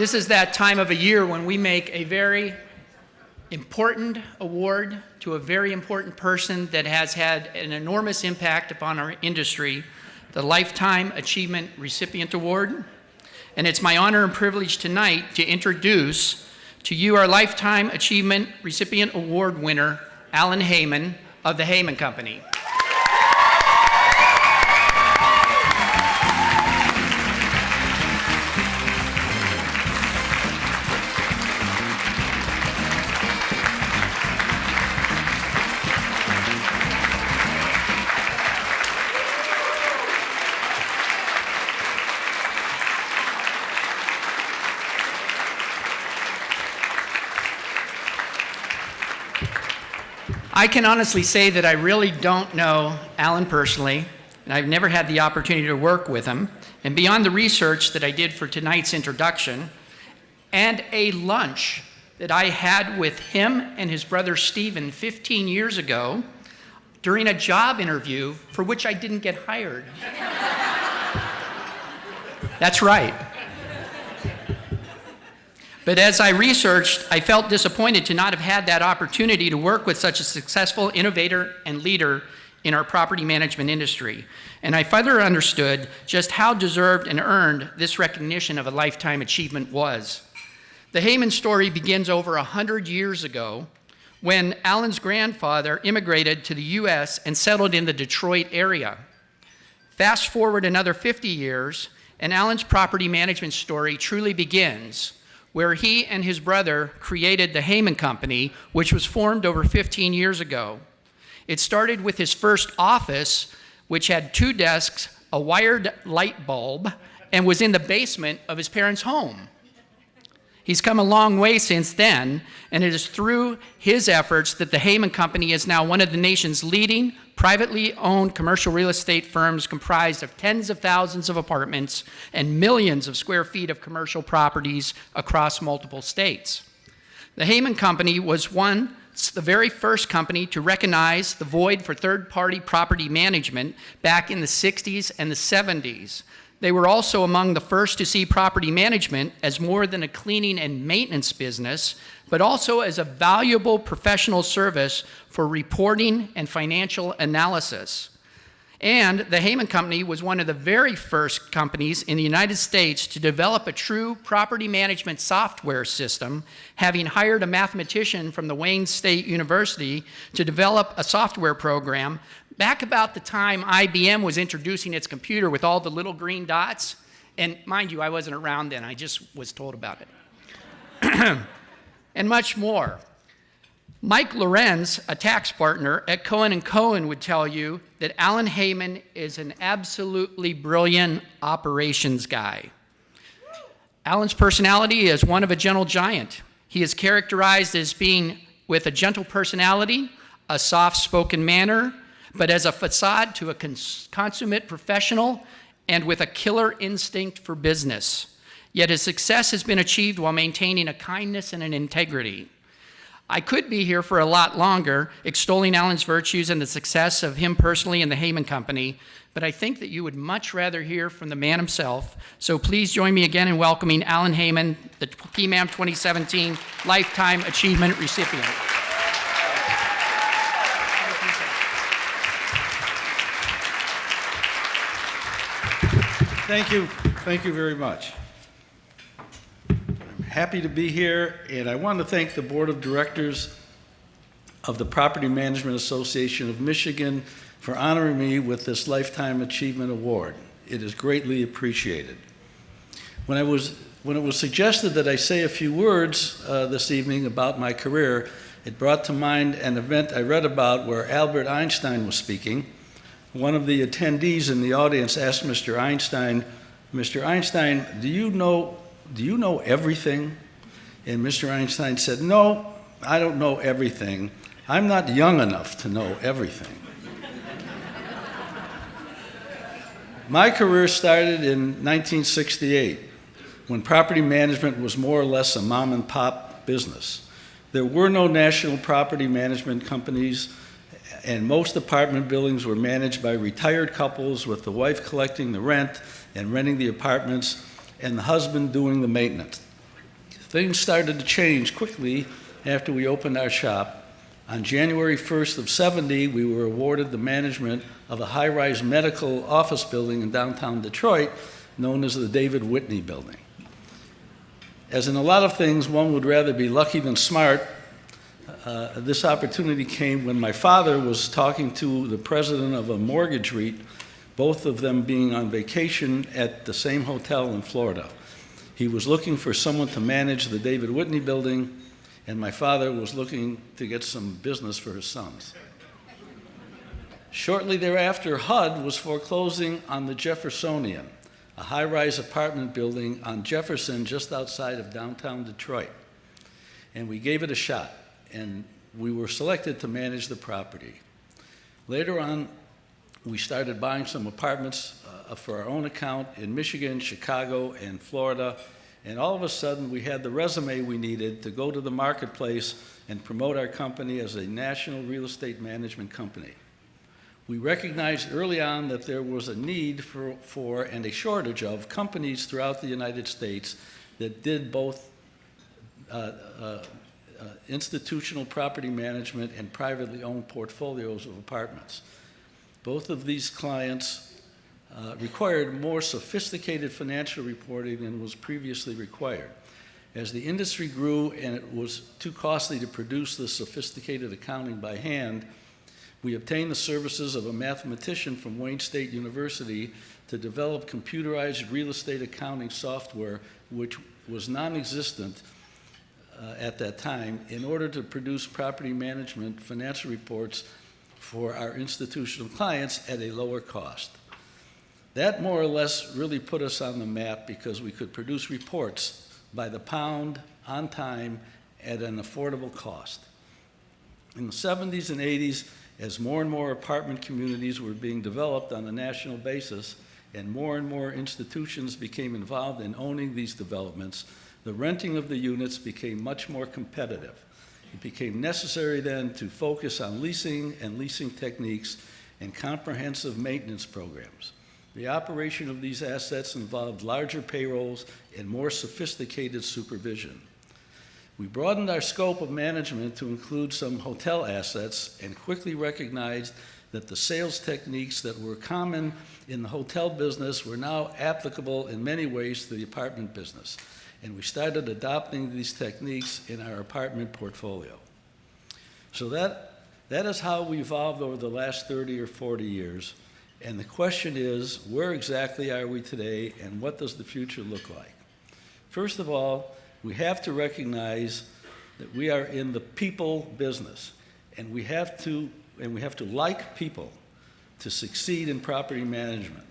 This is that time of a year when we make a very important award to a very important person that has had an enormous impact upon our industry, the Lifetime Achievement Recipient Award. And it's my honor and privilege tonight to introduce to you our Lifetime Achievement Recipient Award winner, Alan Hayman of the Hayman Company. I can honestly say that I really don't know Alan personally, and I've never had the opportunity to work with him. And beyond the research that I did for tonight's introduction, and a lunch that I had with him and his brother Stephen 15 years ago during a job interview for which I didn't get hired. That's right. But as I researched, I felt disappointed to not have had that opportunity to work with such a successful innovator and leader in our property management industry. And I further understood just how deserved and earned this recognition of a lifetime achievement was. The Hayman story begins over 100 years ago when Alan's grandfather immigrated to the US and settled in the Detroit area. Fast forward another 50 years, and Alan's property management story truly begins, where he and his brother created the Hayman Company, which was formed over 15 years ago. It started with his first office, which had 2 desks, a wired light bulb, and was in the basement of his parents' home. He's come a long way since then, and it is through his efforts that the Hayman Company is now one of the nation's leading privately owned commercial real estate firms, comprised of tens of thousands of apartments and millions of square feet of commercial properties across multiple states. The Hayman Company was the very first company to recognize the void for third-party property management back in the 60s and the 70s. They were also among the first to see property management as more than a cleaning and maintenance business, but also as a valuable professional service for reporting and financial analysis. And the Hayman Company was one of the very first companies in the United States to develop a true property management software system, having hired a mathematician from the Wayne State University to develop a software program back about the time IBM was introducing its computer with all the little green dots. And mind you, I wasn't around then, I just was told about it. And much more. Mike Lorenz, a tax partner at Cohen & Cohen, would tell you that Alan Hayman is an absolutely brilliant operations guy. Alan's personality is one of a gentle giant. He is characterized as being with a gentle personality, a soft-spoken manner, but as a facade to a consummate professional and with a killer instinct for business. Yet his success has been achieved while maintaining a kindness and an integrity. I could be here for a lot longer, extolling Alan's virtues and the success of him personally and the Hayman Company, but I think that you would much rather hear from the man himself. So please join me again in welcoming Alan Hayman, the PMAM 2017 Lifetime Achievement Recipient. Thank you very much. I'm happy to be here, and I want to thank the Board of Directors of the Property Management Association of Michigan for honoring me with this Lifetime Achievement Award. It is greatly appreciated. When it was suggested that I say a few words this evening about my career, it brought to mind an event I read about where Albert Einstein was speaking. One of the attendees in the audience asked Mr. Einstein, do you know everything? And Mr. Einstein said, no, I don't know everything. I'm not young enough to know everything. My career started in 1968, when property management was more or less a mom and pop business. There were no national property management companies, and most apartment buildings were managed by retired couples, with the wife collecting the rent and renting the apartments and the husband doing the maintenance. Things started to change quickly after we opened our shop. On January 1st of '70, we were awarded the management of a high-rise medical office building in downtown Detroit known as the David Whitney Building. As in a lot of things, one would rather be lucky than smart. This opportunity came when my father was talking to the president of a mortgage REIT, both of them being on vacation at the same hotel in Florida. He was looking for someone to manage the David Whitney Building, and my father was looking to get some business for his sons. Shortly thereafter, HUD was foreclosing on the Jeffersonian, a high-rise apartment building on Jefferson just outside of downtown Detroit. And we gave it a shot, and we were selected to manage the property. Later on, we started buying some apartments for our own account in Michigan, Chicago, and Florida, and all of a sudden we had the resume we needed to go to the marketplace and promote our company as a national real estate management company. We recognized early on that there was a need for and a shortage of companies throughout the United States that did both institutional property management and privately owned portfolios of apartments. Both of these clients required more sophisticated financial reporting than was previously required. As the industry grew and it was too costly to produce the sophisticated accounting by hand, we obtained the services of a mathematician from Wayne State University to develop computerized real estate accounting software, which was non-existent at that time, in order to produce property management financial reports for our institutional clients at a lower cost. That more or less really put us on the map because we could produce reports by the pound, on time, at an affordable cost. In the 70s and 80s, as more and more apartment communities were being developed on a national basis and more institutions became involved in owning these developments, the renting of the units became much more competitive. It became necessary then to focus on leasing and leasing techniques and comprehensive maintenance programs. The operation of these assets involved larger payrolls and more sophisticated supervision. We broadened our scope of management to include some hotel assets and quickly recognized that the sales techniques that were common in the hotel business were now applicable in many ways to the apartment business. And we started adopting these techniques in our apartment portfolio. So that is how we evolved over the last 30 or 40 years. And the question is, where exactly are we today and what does the future look like? First of all, we have to recognize that we are in the people business, and we have to like people to succeed in property management.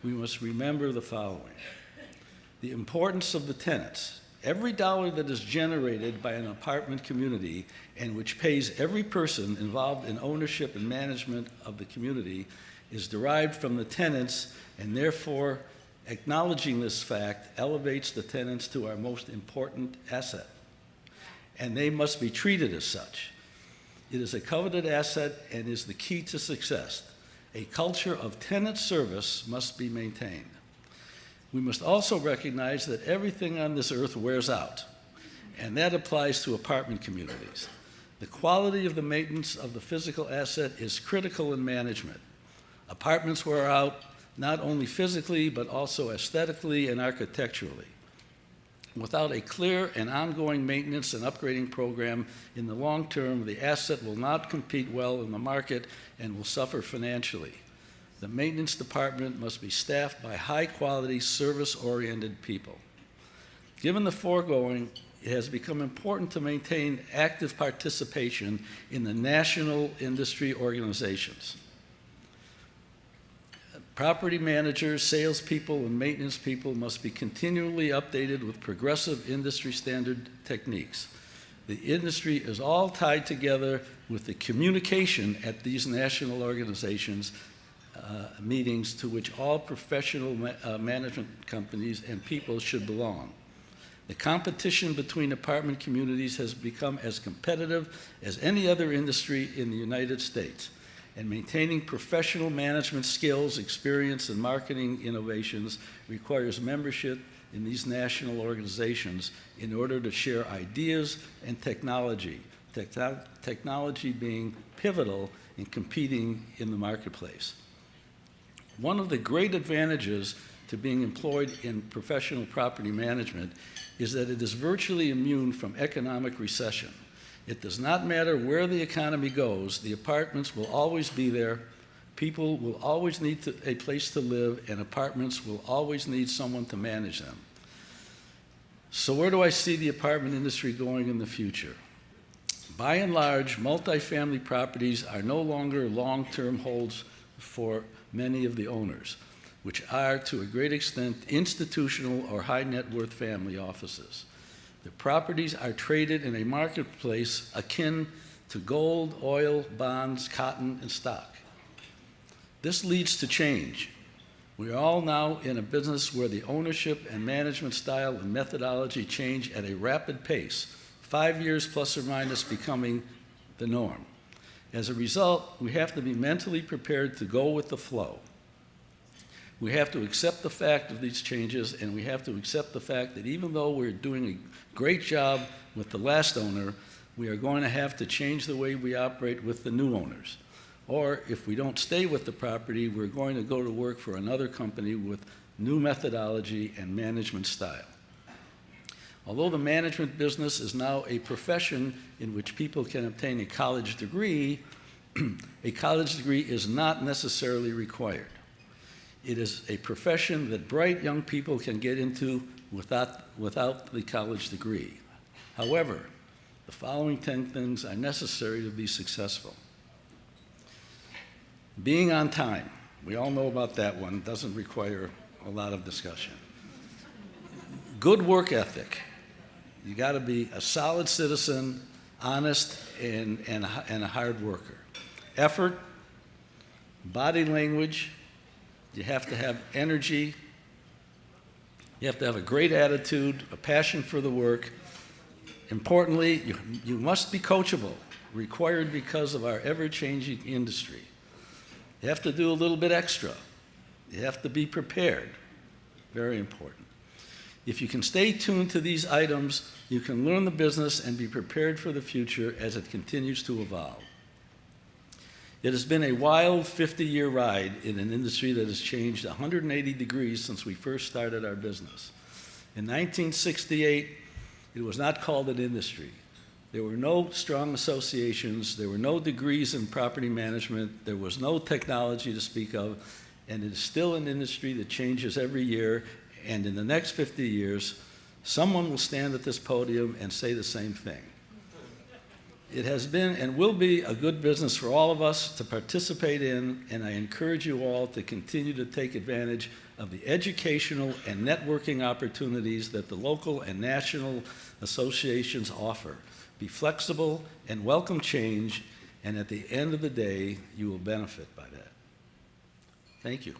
We must remember the following: the importance of the tenants. Every dollar that is generated by an apartment community and which pays every person involved in ownership and management of the community is derived from the tenants, and therefore acknowledging this fact elevates the tenants to our most important asset, and they must be treated as such. It is a coveted asset and is the key to success. A culture of tenant service must be maintained. We must also recognize that everything on this earth wears out, and that applies to apartment communities. The quality of the maintenance of the physical asset is critical in management. Apartments wear out not only physically, but also aesthetically and architecturally. Without a clear and ongoing maintenance and upgrading program in the long term, the asset will not compete well in the market and will suffer financially. The maintenance department must be staffed by high-quality, service-oriented people. Given the foregoing, it has become important to maintain active participation in the national industry organizations. Property managers, salespeople, and maintenance people must be continually updated with progressive industry standard techniques. The industry is all tied together with the communication at these national organizations meetings to which all professional management companies and people should belong. The competition between apartment communities has become as competitive as any other industry in the United States, and maintaining professional management skills, experience, and marketing innovations requires membership in these national organizations in order to share ideas and technology, technology being pivotal in competing in the marketplace. One of the great advantages to being employed in professional property management is that it is virtually immune from economic recession. It does not matter where the economy goes, the apartments will always be there, people will always need a place to live, and apartments will always need someone to manage them. So where do I see the apartment industry going in the future? By and large, multifamily properties are no longer long-term holds for many of the owners, which are, to a great extent, institutional or high-net-worth family offices. The properties are traded in a marketplace akin to gold, oil, bonds, cotton, and stock. This leads to change. We are all now in a business where the ownership and management style and methodology change at a rapid pace, 5 years plus or minus becoming the norm. As a result, we have to be mentally prepared to go with the flow. We have to accept the fact of these changes, and we have to accept the fact that even though we're doing a great job with the last owner, we are going to have to change the way we operate with the new owners. Or if we don't stay with the property, we're going to go to work for another company with new methodology and management style. Although the management business is now a profession in which people can obtain a college degree, a college degree is not necessarily required. It is a profession that bright young people can get into without the college degree. However, the following 10 things are necessary to be successful. Being on time. We all know about that one. Doesn't require a lot of discussion. Good work ethic. You got to be a solid citizen, honest, and a hard worker. Effort, body language. You have to have energy. You have to have a great attitude, a passion for the work. Importantly, you must be coachable, required because of our ever-changing industry. You have to do a little bit extra. You have to be prepared. Very important. If you can stay tuned to these items, you can learn the business and be prepared for the future as it continues to evolve. It has been a wild 50-year ride in an industry that has changed 180 degrees since we first started our business. In 1968, it was not called an industry. There were no strong associations, there were no degrees in property management, there was no technology to speak of, and it is still an industry that changes every year, and in the next 50 years, someone will stand at this podium and say the same thing. It has been and will be a good business for all of us to participate in, and I encourage you all to continue to take advantage of the educational and networking opportunities that the local and national associations offer. Be flexible and welcome change, and at the end of the day, you will benefit by that. Thank you.